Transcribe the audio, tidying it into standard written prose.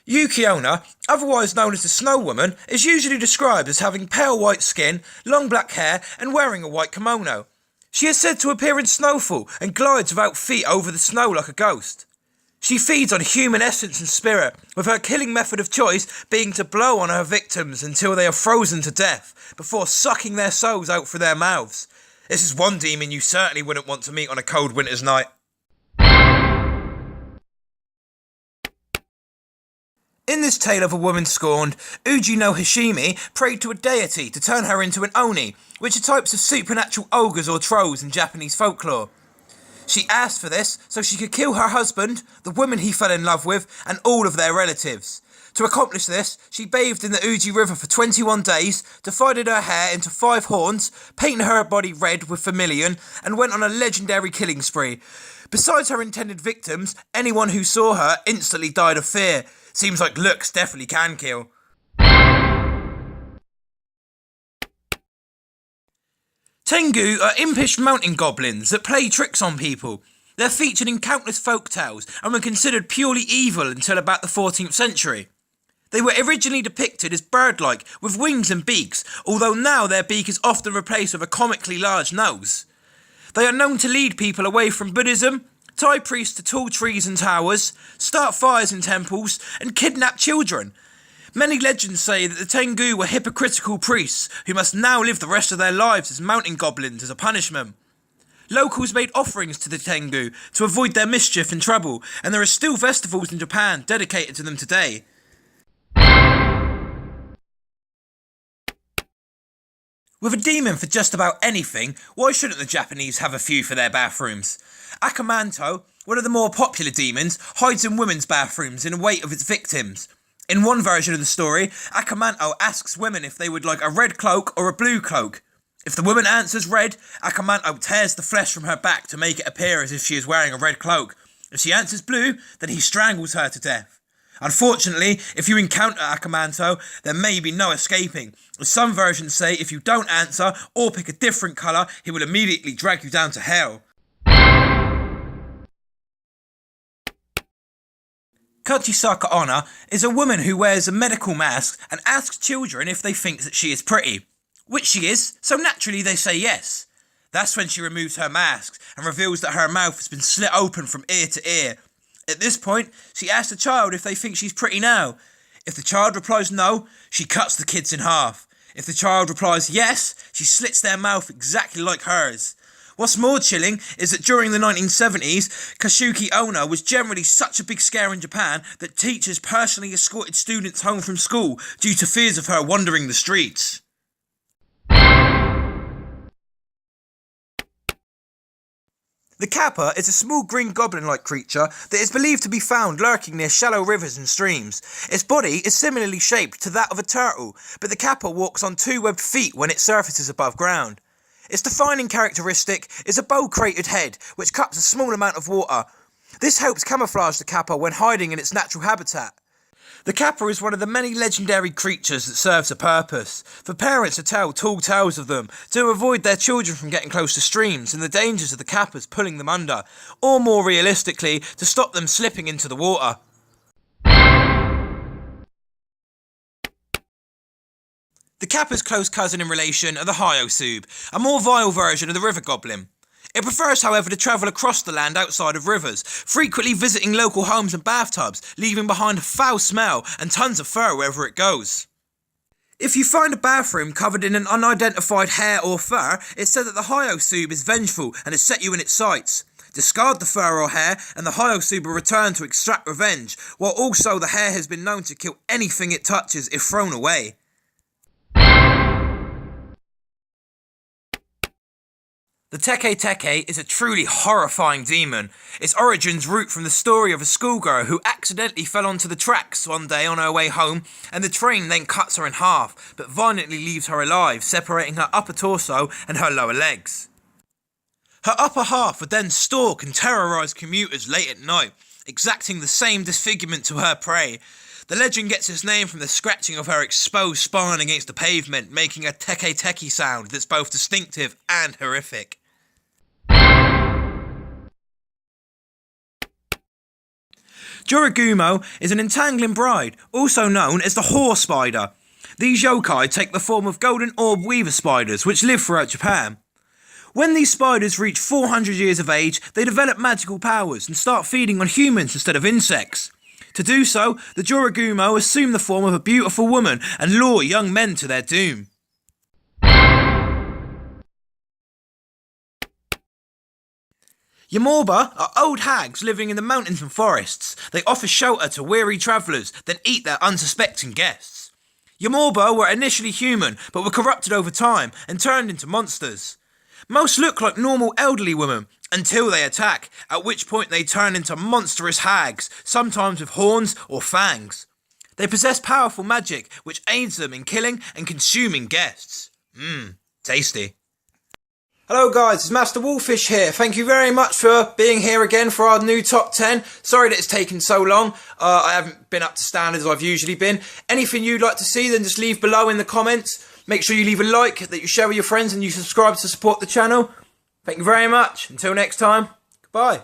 Yuki Onna, otherwise known as the Snow Woman, is usually described as having pale white skin, long black hair, and wearing a white kimono. She is said to appear in snowfall and glides without feet over the snow like a ghost. She feeds on human essence and spirit, with her killing method of choice being to blow on her victims until they are frozen to death, before sucking their souls out through their mouths. This is one demon you certainly wouldn't want to meet on a cold winter's night. In this tale of a woman scorned, Uji no Hishimi prayed to a deity to turn her into an oni, which are types of supernatural ogres or trolls in Japanese folklore. She asked for this so she could kill her husband, the woman he fell in love with, and all of their relatives. To accomplish this, she bathed in the Uji River for 21 days, divided her hair into 5 horns, painted her body red with vermilion, and went on a legendary killing spree. Besides her intended victims, anyone who saw her instantly died of fear. Seems like looks definitely can kill. Tengu are impish mountain goblins that play tricks on people. They're featured in countless folk tales and were considered purely evil until about the 14th century. They were originally depicted as bird-like, with wings and beaks, although now their beak is often replaced with a comically large nose. They are known to lead people away from Buddhism, tie priests to tall trees and towers, start fires in temples, and kidnap children. Many legends say that the Tengu were hypocritical priests who must now live the rest of their lives as mountain goblins as a punishment. Locals made offerings to the Tengu to avoid their mischief and trouble, and there are still festivals in Japan dedicated to them today. With a demon for just about anything, why shouldn't the Japanese have a few for their bathrooms? Akamanto, one of the more popular demons, hides in women's bathrooms in await of its victims. In one version of the story, Akamanto asks women if they would like a red cloak or a blue cloak. If the woman answers red, Akamanto tears the flesh from her back to make it appear as if she is wearing a red cloak. If she answers blue, then he strangles her to death. Unfortunately, if you encounter Akamanto, there may be no escaping. As some versions say, if you don't answer or pick a different colour, he will immediately drag you down to hell. Kachisaka Onna is a woman who wears a medical mask and asks children if they think that she is pretty. Which she is, so naturally they say yes. That's when she removes her mask and reveals that her mouth has been slit open from ear to ear. At this point, she asks the child if they think she's pretty now. If the child replies no, she cuts the kids in half. If the child replies yes, she slits their mouth exactly like hers. What's more chilling is that during the 1970s, Kashuki Onna was generally such a big scare in Japan that teachers personally escorted students home from school due to fears of her wandering the streets. The Kappa is a small green goblin-like creature that is believed to be found lurking near shallow rivers and streams. Its body is similarly shaped to that of a turtle, but the Kappa walks on 2 webbed feet when it surfaces above ground. Its defining characteristic is a bow-cratered head, which cups a small amount of water. This helps camouflage the Kappa when hiding in its natural habitat. The Kappa is one of the many legendary creatures that serves a purpose, for parents to tell tall tales of them, to avoid their children from getting close to streams and the dangers of the Kappas pulling them under, or more realistically, to stop them slipping into the water. The Kappa's close cousin in relation are the Hyosube, a more vile version of the river goblin. It prefers, however, to travel across the land outside of rivers, frequently visiting local homes and bathtubs, leaving behind a foul smell and tons of fur wherever it goes. If you find a bathroom covered in an unidentified hair or fur, it's said that the Hyosube is vengeful and has set you in its sights. Discard the fur or hair, and the Hyosube will return to extract revenge, while also the hair has been known to kill anything it touches if thrown away. The Teke Teke is a truly horrifying demon. Its origins root from the story of a schoolgirl who accidentally fell onto the tracks one day on her way home, and the train then cuts her in half, but violently leaves her alive, separating her upper torso and her lower legs. Her upper half would then stalk and terrorise commuters late at night, exacting the same disfigurement to her prey. The legend gets its name from the scratching of her exposed spine against the pavement, making a Teke Teke sound that's both distinctive and horrific. Juragumo is an entangling bride, also known as the whore spider. These yokai take the form of golden orb weaver spiders, which live throughout Japan. When these spiders reach 400 years of age, they develop magical powers and start feeding on humans instead of insects. To do so, the Juragumo assume the form of a beautiful woman and lure young men to their doom. Yamorba are old hags living in the mountains and forests. They offer shelter to weary travellers, then eat their unsuspecting guests. Yamorba were initially human, but were corrupted over time and turned into monsters. Most look like normal elderly women, until they attack, at which point they turn into monstrous hags, sometimes with horns or fangs. They possess powerful magic, which aids them in killing and consuming guests. Tasty. Hello guys, it's Master Wolfish here. Thank you very much for being here again for our new top 10. Sorry that it's taken so long. I haven't been up to standards as I've usually been. Anything you'd like to see, then just leave below in the comments. Make sure you leave a like, that you share with your friends and you subscribe to support the channel. Thank you very much. Until next time, goodbye.